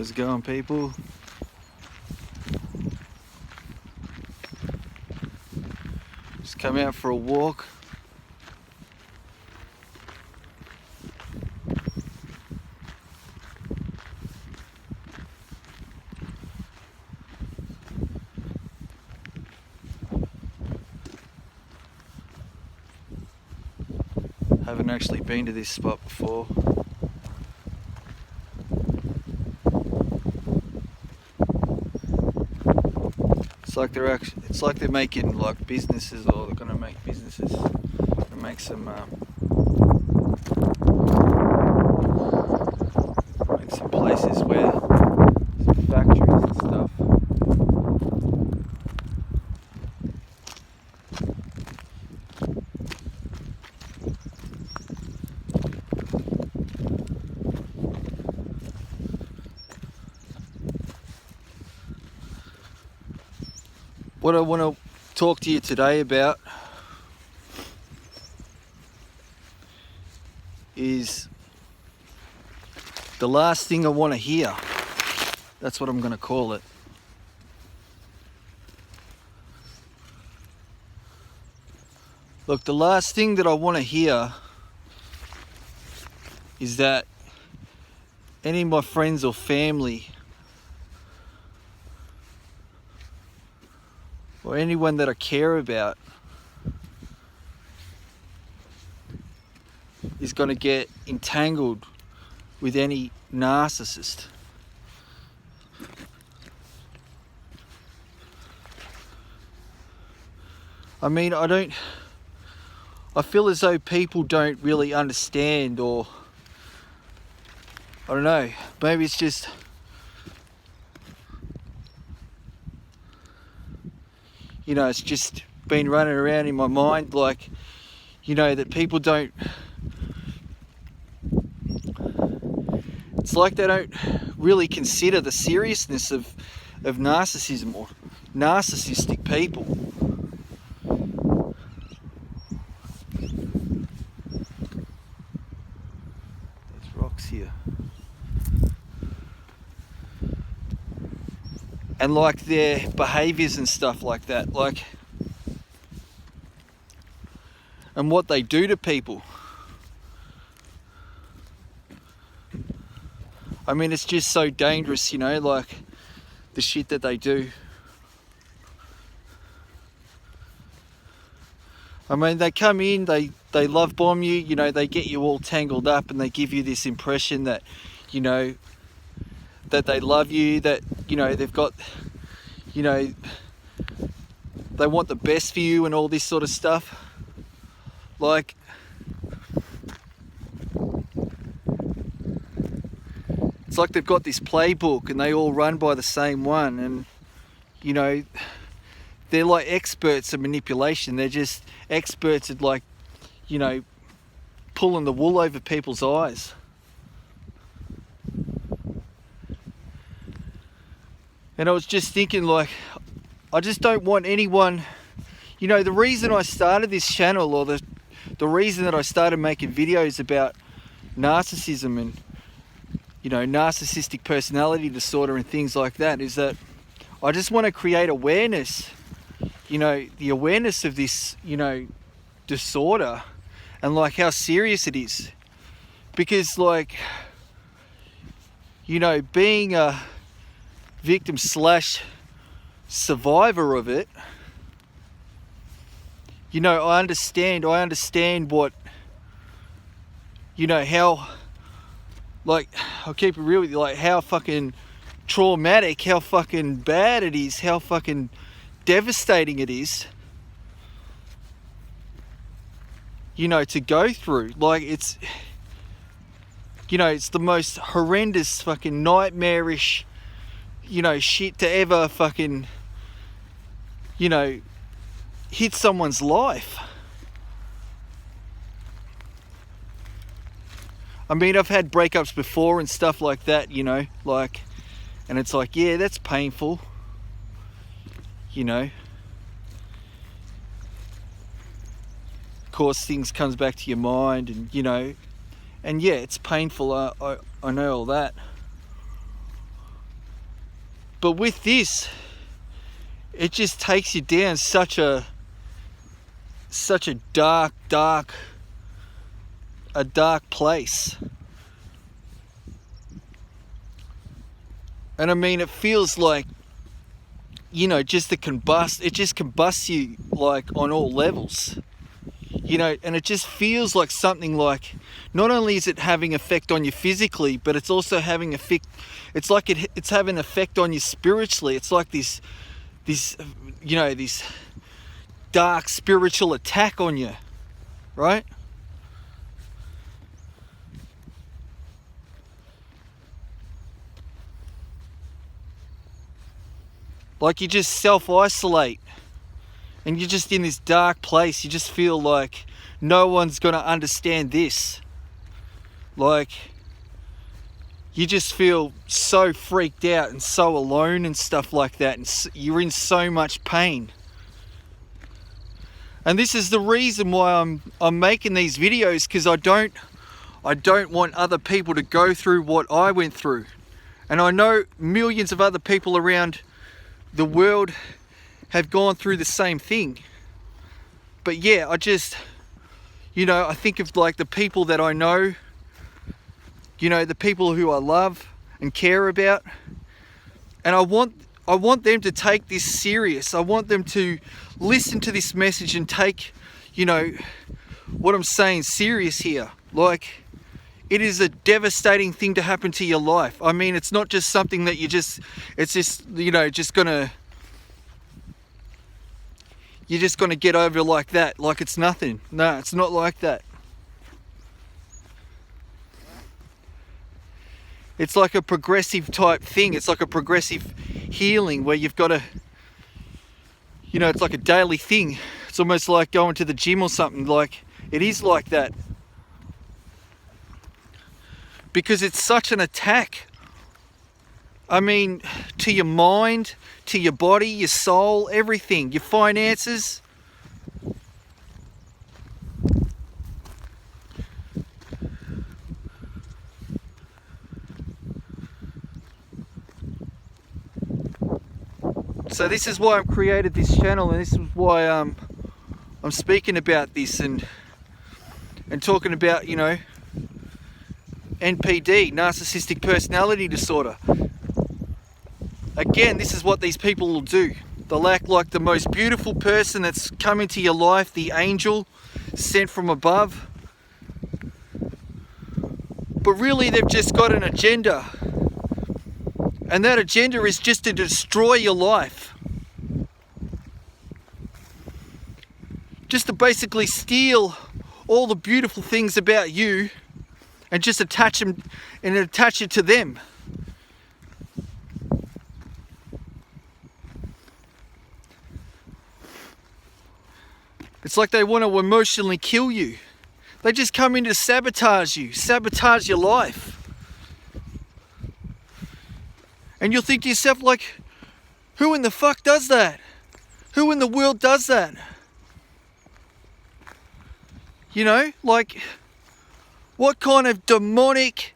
How's it going, people? Just come out for a walk. Haven't actually been to this spot before. It's like they're making like businesses, or they're gonna make businesses, and make some places where some factories and stuff. What I want to talk to you today about is the last thing I want to hear. That's what I'm going to call it. Look, the last thing that I want to hear is that any of my friends or family or anyone that I care about is going to get entangled with any narcissist. I mean, I feel as though people don't really understand, or I don't know, maybe it's just it's just been running around in my mind, like, that people don't, it's like they don't really consider the seriousness of narcissism or narcissistic people. There's rocks here. And like their behaviors and stuff like that, like, and what they do to people. I mean, it's just so dangerous, like the shit that they do. I mean, they come in, they love bomb you, they get you all tangled up, and they give you this impression that, that they love you, that, they've got, they want the best for you and all this sort of stuff. Like, it's like they've got this playbook and they all run by the same one, and, they're like experts at manipulation. They're just experts at, like, pulling the wool over people's eyes. And I was just thinking, like, I just don't want anyone, the reason I started this channel, or the reason that I started making videos about narcissism and, narcissistic personality disorder and things like that, is that I just want to create awareness, the awareness of this, disorder, and like how serious it is. Because, like, being a victim / survivor of it, I understand what, how, like, I'll keep it real with you, like, how fucking traumatic, how fucking bad it is, how fucking devastating it is, to go through. Like, it's, it's the most horrendous fucking nightmarish, shit to ever fucking, hit someone's life. I mean, I've had breakups before and stuff like that, like, and it's like, yeah, that's painful, Of course, things comes back to your mind, and, and yeah, it's painful. I know all that. But with this, it just takes you down such a dark place. And I mean, it feels like, you know, just it just combusts you like on all levels. You know, and it just feels like something like, not only is it having effect on you physically, but it's also having effect, it's like it's having effect on you spiritually. It's like this, you know, this dark spiritual attack on you, right? Like you just self-isolate and you're just in this dark place. You just feel like no one's going to understand this. Like you just feel so freaked out and so alone and stuff like that. And you're in so much pain. And this is the reason why I'm making these videos, because I don't want other people to go through what I went through. And I know millions of other people around the world have gone through the same thing. But yeah, I just, you know, I think of like the people that I know, you know, the people who I love and care about, and I want them to take this serious. I want them to listen to this message and take, you know, what I'm saying serious here. Like, it is a devastating thing to happen to your life. I mean, it's not just something that it's just, you know, you're just gonna get over like that, like it's nothing. No, it's not like that. It's like a progressive type thing. It's like a progressive healing where you've got to, you know, it's like a daily thing. It's almost like going to the gym or something. Like, it is like that. Because it's such an attack. I mean, to your mind, to your body, your soul, everything, your finances. So this is why I've created this channel, and this is why I'm speaking about this and talking about, you know, NPD, narcissistic personality disorder. Again, this is what these people will do. They'll act like the most beautiful person that's come into your life, the angel sent from above. But really, they've just got an agenda. And that agenda is just to destroy your life. Just to basically steal all the beautiful things about you and just attach it to them. It's like they want to emotionally kill you. They just come in to sabotage you, sabotage your life. And you'll think to yourself, like, who in the fuck does that? Who in the world does that? You know, like, what kind of demonic,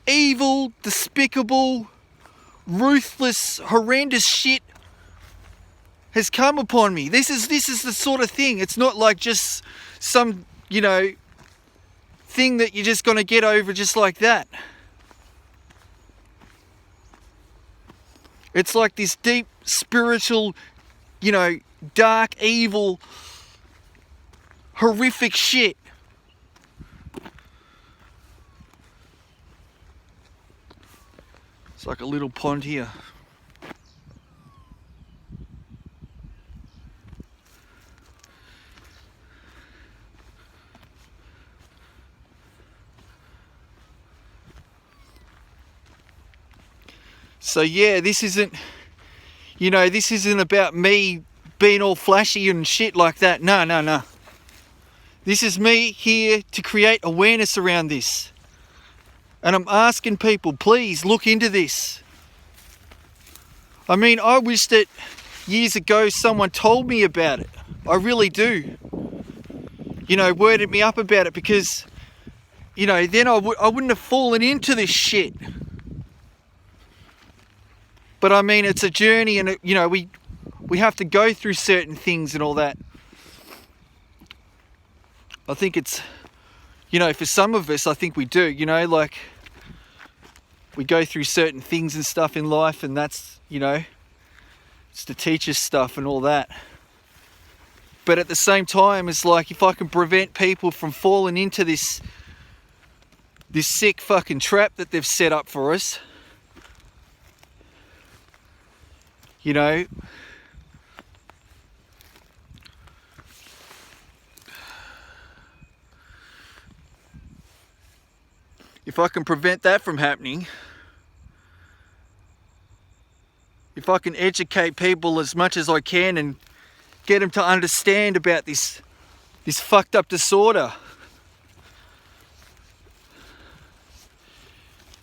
evil, despicable, ruthless, horrendous shit has come upon me? This is the sort of thing. It's not like just some, you know, thing that you're just going to get over just like that. It's like this deep spiritual, you know, dark, evil, horrific shit. It's like a little pond here. So yeah, this isn't, you know, this isn't about me being all flashy and shit like that. No. This is me here to create awareness around this. And I'm asking people, please look into this. I mean, I wish that years ago someone told me about it. I really do. You know, worded me up about it, because, you know, then I wouldn't have fallen into this shit. But I mean, it's a journey, and you know, we have to go through certain things and all that. I think it's, you know, for some of us, I think we do, you know, like we go through certain things and stuff in life, and that's, you know, it's to teach us stuff and all that. But at the same time, it's like, if I can prevent people from falling into this sick fucking trap that they've set up for us, you know, if I can prevent that from happening, if I can educate people as much as I can and get them to understand about this fucked up disorder,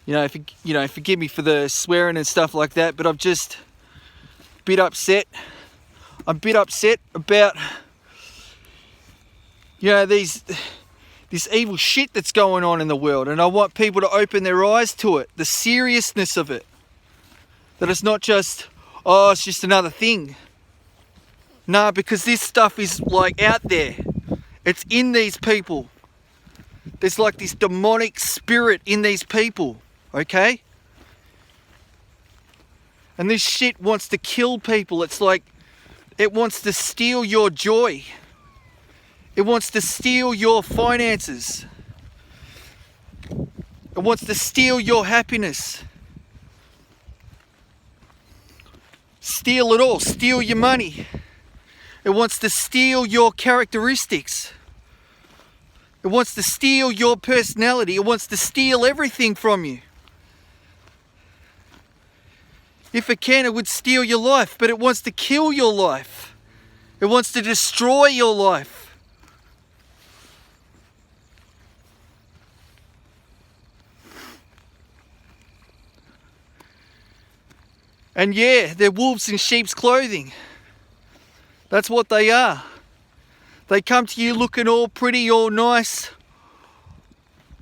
you know, forgive me for the swearing and stuff like that, but I'm just a bit upset. I'm a bit upset about, you know, this evil shit that's going on in the world, and I want people to open their eyes to it, the seriousness of it, that it's not just, oh, it's just another thing. Nah, because this stuff is like out there. It's in these people. There's like this demonic spirit in these people, okay? And this shit wants to kill people. It's like, it wants to steal your joy. It wants to steal your finances. It wants to steal your happiness. Steal it all. Steal your money. It wants to steal your characteristics. It wants to steal your personality. It wants to steal everything from you. If it can, it would steal your life, but it wants to kill your life. It wants to destroy your life. And yeah, they're wolves in sheep's clothing. That's what they are. They come to you looking all pretty, all nice.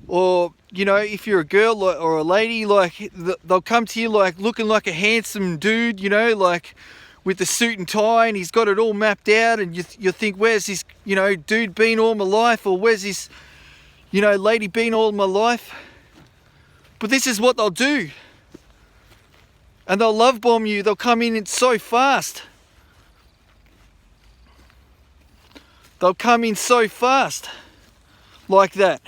Or, you know, if you're a girl or a lady, like, they'll come to you like looking like a handsome dude, you know, like with the suit and tie, and he's got it all mapped out, and you think, where's this, you know, dude been all my life? Or where's this, you know, lady been all my life? But this is what they'll do. And they'll love bomb you. They'll come in so fast. They'll come in so fast, like that.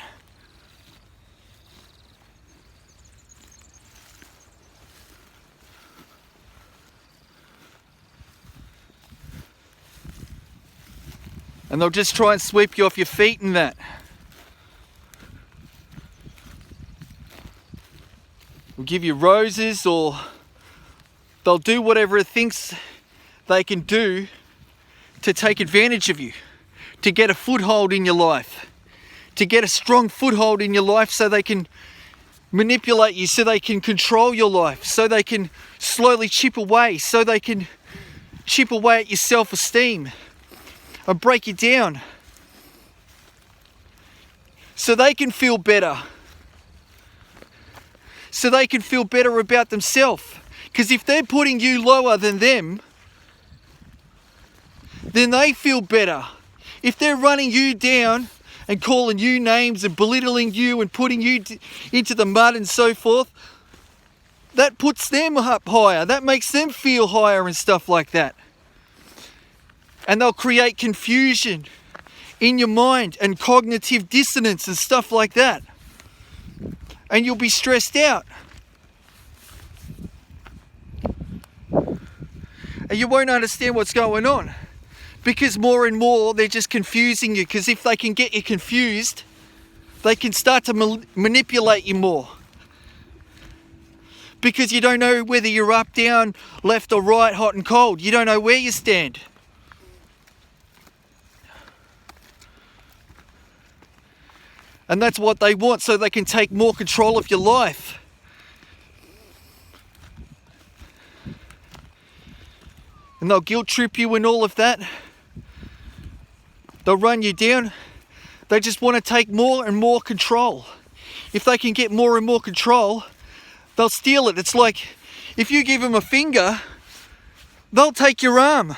And they'll just try and sweep you off your feet and that. They'll give you roses, or they'll do whatever it thinks they can do to take advantage of you. To get a foothold in your life, to get a strong foothold in your life, so they can manipulate you, so they can control your life, so they can slowly chip away, so they can chip away at your self-esteem and break you down, so they can feel better, so they can feel better about themselves. Because if they're putting you lower than them, then they feel better. If they're running you down and calling you names and belittling you and putting you into the mud and so forth, that puts them up higher. That makes them feel higher and stuff like that. And they'll create confusion in your mind and cognitive dissonance and stuff like that. And you'll be stressed out. And you won't understand what's going on. Because more and more, they're just confusing you. Because if they can get you confused, they can start to manipulate you more. Because you don't know whether you're up, down, left or right, hot and cold. You don't know where you stand. And that's what they want, so they can take more control of your life. And they'll guilt trip you and all of that. They'll run you down. They just want to take more and more control. If they can get more and more control, they'll steal it. It's like If you give them a finger, they'll take your arm.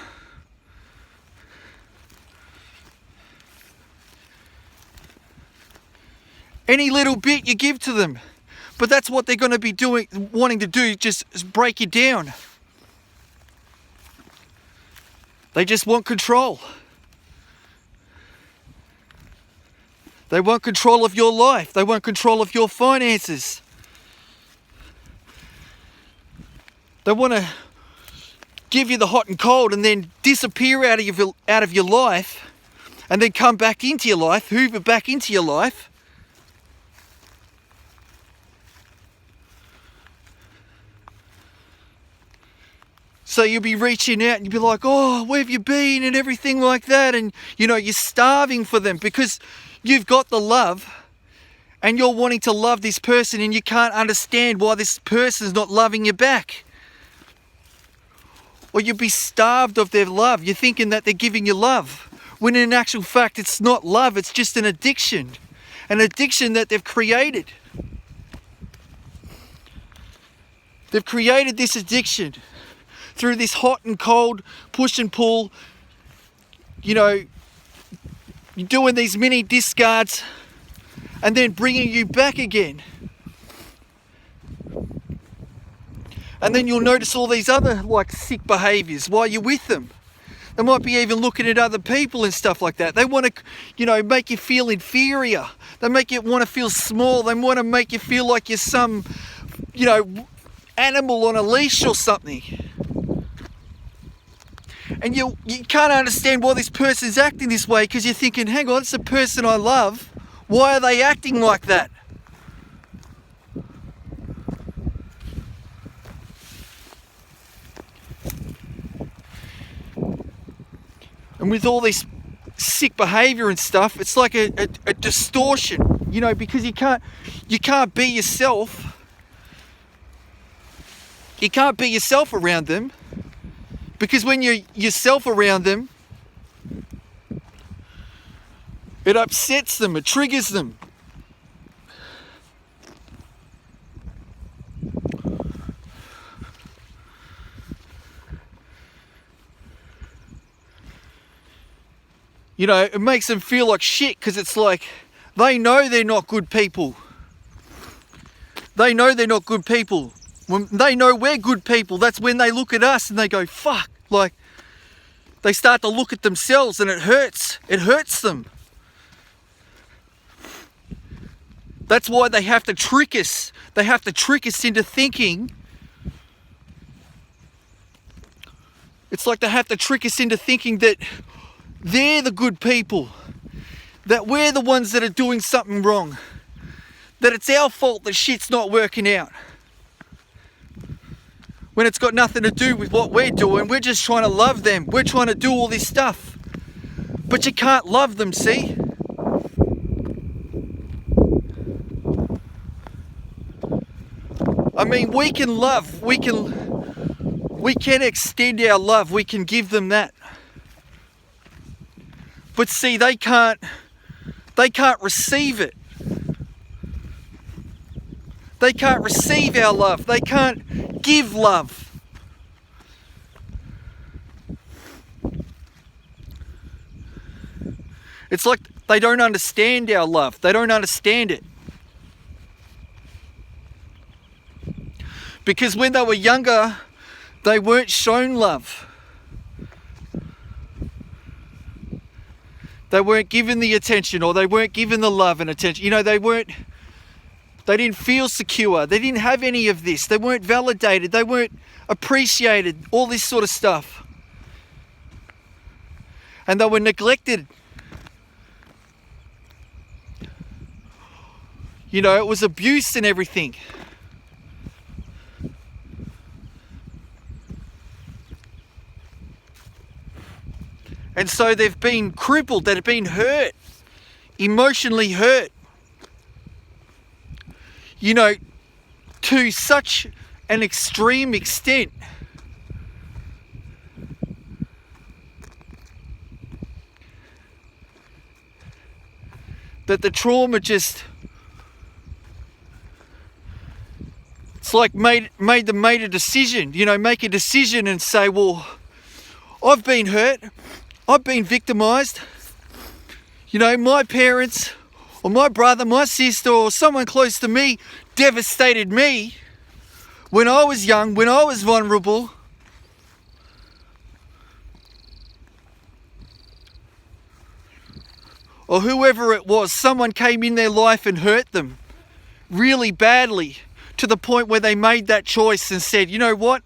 Any little bit you give to them. But that's what they're going to be doing, wanting to do, just break you down. They just want control. They want control of your life. They want control of your finances. They want to give you the hot and cold and then disappear out of your life and then come back into your life, hoover back into your life. So you'll be reaching out and you'll be like, oh, where have you been and everything like that. And, you know, you're starving for them because you've got the love and you're wanting to love this person and you can't understand why this person's not loving you back. Or you'll be starved of their love. You're thinking that they're giving you love. When in actual fact, it's not love. It's just an addiction. An addiction that they've created. They've created this addiction through this hot and cold push and pull, you know, you're doing these mini discards and then bringing you back again. And then you'll notice all these other like sick behaviours while you're with them. They might be even looking at other people and stuff like that. They want to, you know, make you feel inferior. They make you want to feel small. They want to make you feel like you're some, you know, animal on a leash or something. And you can't understand why this person's acting this way because you're thinking, hang on, it's the person I love. Why are they acting like that? And with all this sick behaviour and stuff, it's like a distortion, you know, because you can't be yourself. You can't be yourself around them. Because when you're yourself around them, it upsets them, it triggers them. You know, it makes them feel like shit because it's like they know they're not good people. They know they're not good people. When they know we're good people, that's when they look at us and they go, fuck. Like, they start to look at themselves and it hurts. It hurts them. That's why they have to trick us. They have to trick us into thinking. It's like they have to trick us into thinking that they're the good people. That we're the ones that are doing something wrong. That it's our fault that shit's not working out. When it's got nothing to do with what we're doing. We're just trying to love them. We're trying to do all this stuff. But you can't love them, see? I mean, we can love. We can extend our love. We can give them that. But see, they can't receive it. They can't receive our love. They can't give love. It's like they don't understand our love. They don't understand it. Because when they were younger, they weren't shown love. They weren't given the attention, or they weren't given the love and attention. You know, they didn't feel secure. They didn't have any of this. They weren't validated. They weren't appreciated. All this sort of stuff. And they were neglected. You know, it was abuse and everything. And so they've been crippled, they've been hurt, emotionally hurt. You know, to such an extreme extent that the trauma just it's like made a decision, you know, make a decision and say, well, I've been hurt, I've been victimized, you know, my parents or my brother, my sister or someone close to me devastated me when I was young, when I was vulnerable. Or whoever it was, someone came in their life and hurt them really badly to the point where they made that choice and said, you know what?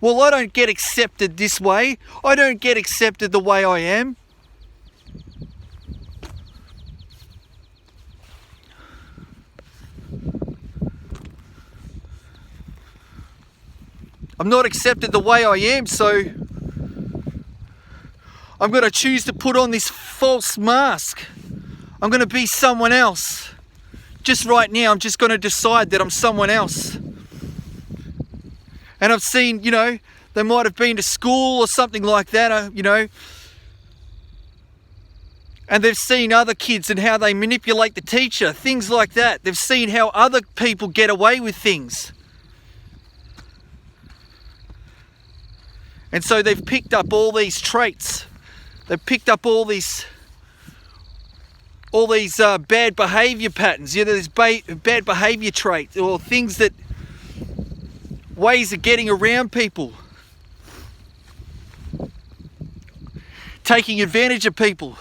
Well, I don't get accepted this way. I don't get accepted the way I am. I'm not accepted the way I am, so I'm going to choose to put on this false mask. I'm going to be someone else. Just right now, I'm just going to decide that I'm someone else. And I've seen, you know, they might have been to school or something like that, you know, and they've seen other kids and how they manipulate the teacher, things like that. They've seen how other people get away with things. And so they've picked up all these traits. They've picked up all these bad behavior patterns, you know, these bad behavior traits or things that, ways of getting around people, taking advantage of people.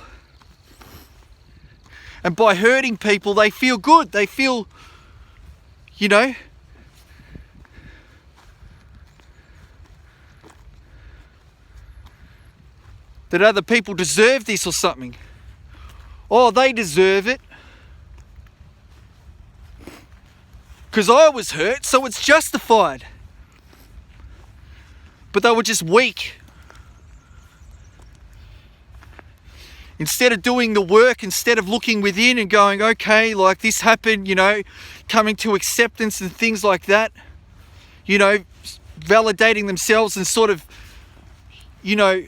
And by hurting people, they feel good. They feel, you know, that other people deserve this or something. Oh, they deserve it because I was hurt, so it's justified. But they were just weak. Instead of doing the work, instead of looking within and going, okay, like this happened, you know, coming to acceptance and things like that, you know, validating themselves and sort of, you know,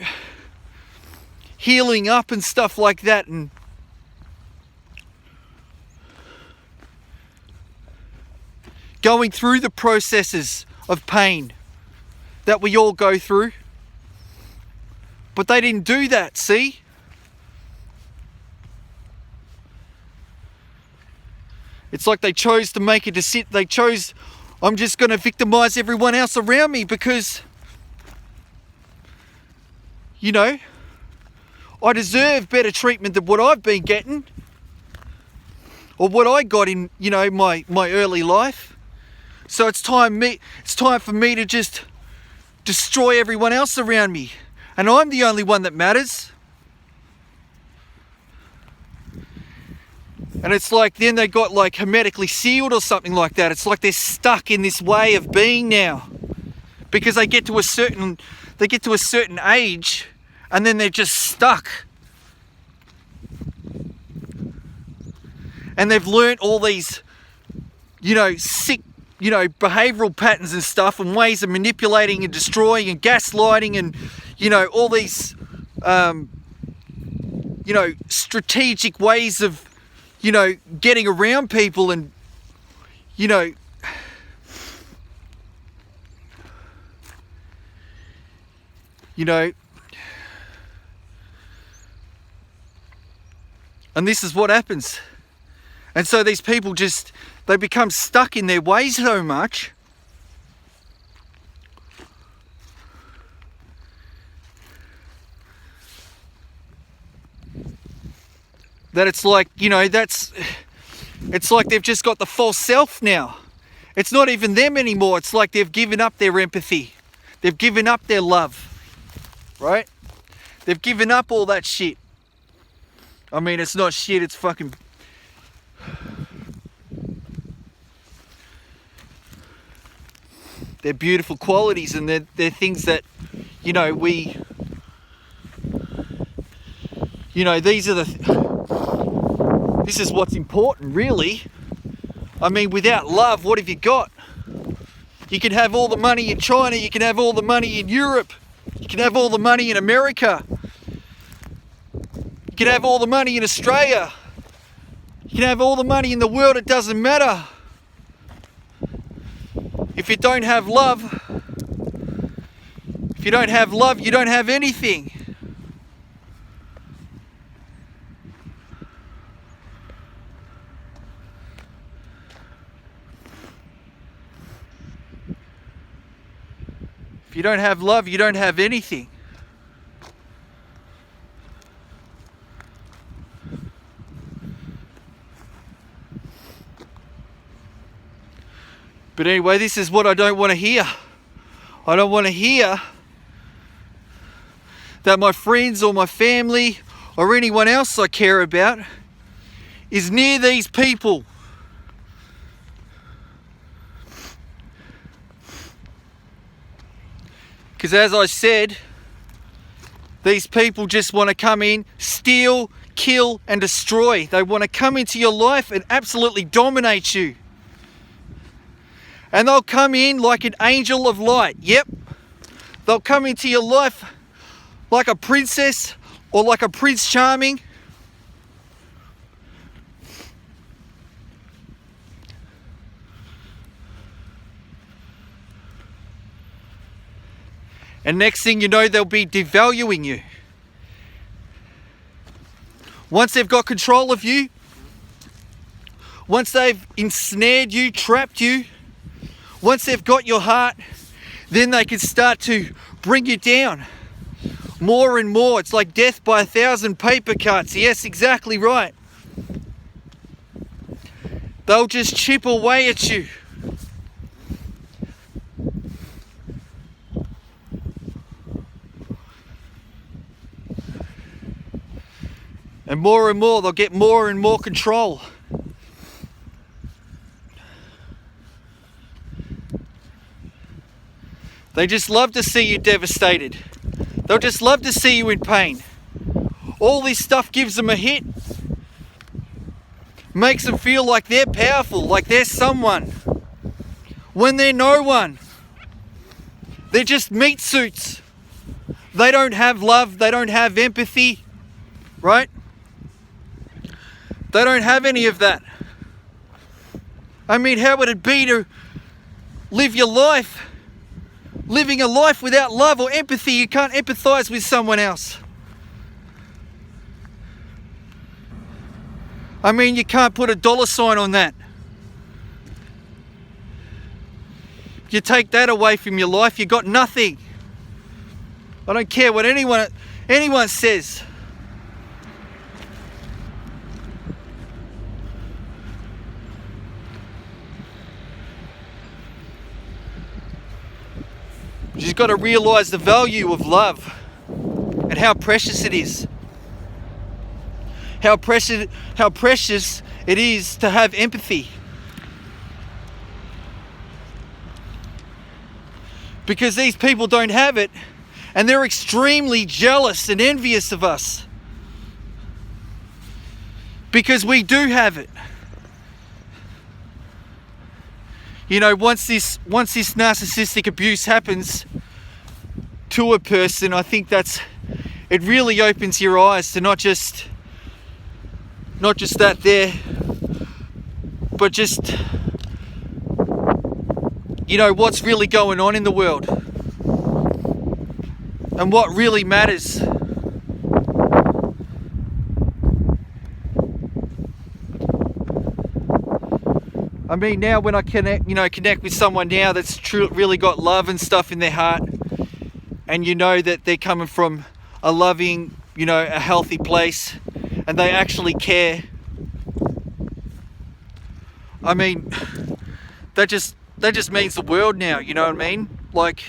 healing up and stuff like that, and going through the processes of pain that we all go through. But they didn't do that, see? It's like they chose to make a decision. They chose, I'm just going to victimize everyone else around me because, you know, I deserve better treatment than what I've been getting or what I got in, you know, my early life. So it's time for me to just destroy everyone else around me, and I'm the only one that matters. And it's like then they got like hermetically sealed or something like that. It's like they're stuck in this way of being now because they get to a certain age and then they're just stuck. And they've learnt all these, you know, sick, you know, behavioural patterns and stuff and ways of manipulating and destroying and gaslighting and, you know, all these, you know, strategic ways of, you know, getting around people and, you know, and this is what happens. And so these people just, they become stuck in their ways so much that it's like, you know, it's like they've just got the false self now. It's not even them anymore. It's like they've given up their empathy. They've given up their love, right? They've given up all that shit. I mean, it's not shit, it's fucking... They're beautiful qualities, and they're things that, you know, we... You know, these are the... This is what's important, really. I mean, without love, what have you got? You can have all the money in China, you can have all the money in Europe, you can have all the money in America, you can have all the money in Australia, you can have all the money in the world, it doesn't matter. If you don't have love, you don't have anything. If you don't have love, you don't have anything. But anyway, this is what I don't want to hear. I don't want to hear that my friends or my family or anyone else I care about is near these people. Because as I said, these people just want to come in, steal, kill and destroy. They want to come into your life and absolutely dominate you. And they'll come in like an angel of light. Yep. They'll come into your life like a princess or like a Prince Charming. And next thing you know, they'll be devaluing you. Once they've got control of you, once they've ensnared you, trapped you, once they've got your heart, then they can start to bring you down more and more. It's like death by 1,000 paper cuts. Yes, exactly right. They'll just chip away at you. And more, they'll get more and more control. They just love to see you devastated. They'll just love to see you in pain. All this stuff gives them a hit. Makes them feel like they're powerful, like they're someone. When they're no one. They're just meat suits. They don't have love, they don't have empathy, right? They don't have any of that. I mean, how would it be to live your life? Living a life without love or empathy, you can't empathize with someone else. I mean, you can't put a dollar sign on that. If you take that away from your life, you got nothing. I don't care what anyone says. You've got to realize the value of love and how precious it is. How precious it is to have empathy. Because these people don't have it, and they're extremely jealous and envious of us. Because we do have it. You know, once this narcissistic abuse happens to a person, I think it really opens your eyes to not just that there, but just, you know, what's really going on in the world and what really matters. I mean, now when I connect with someone now that's really got love and stuff in their heart, and you know that they're coming from a loving, a healthy place, and they actually care. I mean, that just means the world now, you know what I mean? Like,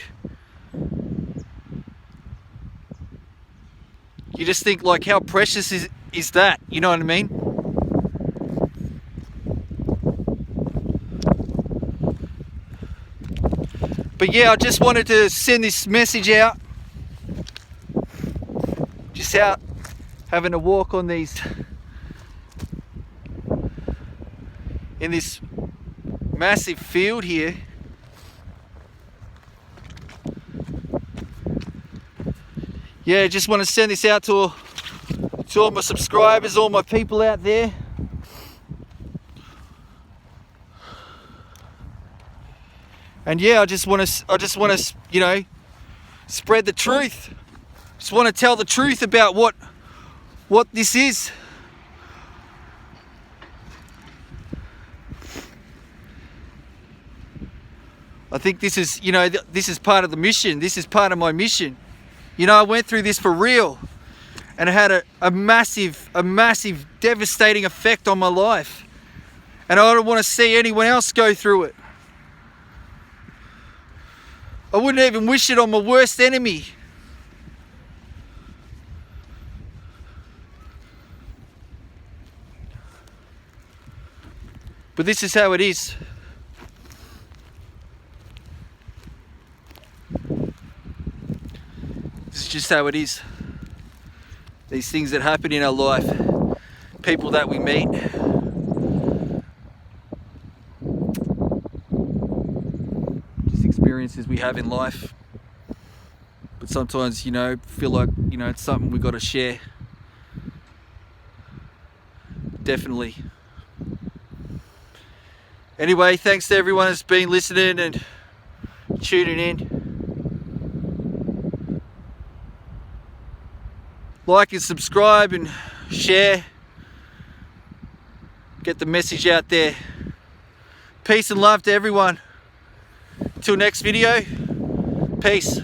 you just think, like, how precious is that, you know what I mean? But yeah, I just wanted to send this message out. Just out having a walk on in this massive field here. Yeah, just want to send this out to all my subscribers, all my people out there. And yeah, I just want to, you know, spread the truth. Just want to tell the truth about what this is. I think this is, you know, this is part of the mission. This is part of my mission. You know, I went through this for real, and it had a massive, devastating effect on my life. And I don't want to see anyone else go through it. I wouldn't even wish it on my worst enemy. But this is how it is. This is just how it is. These things that happen in our life, people that we meet, just experiences we have in life. But sometimes, you know, feel like, you know, it's something we got to share. Definitely. Anyway, thanks to everyone that's been listening and tuning in. Like and subscribe and share. Get the message out there. Peace and love to everyone. Until next video, peace.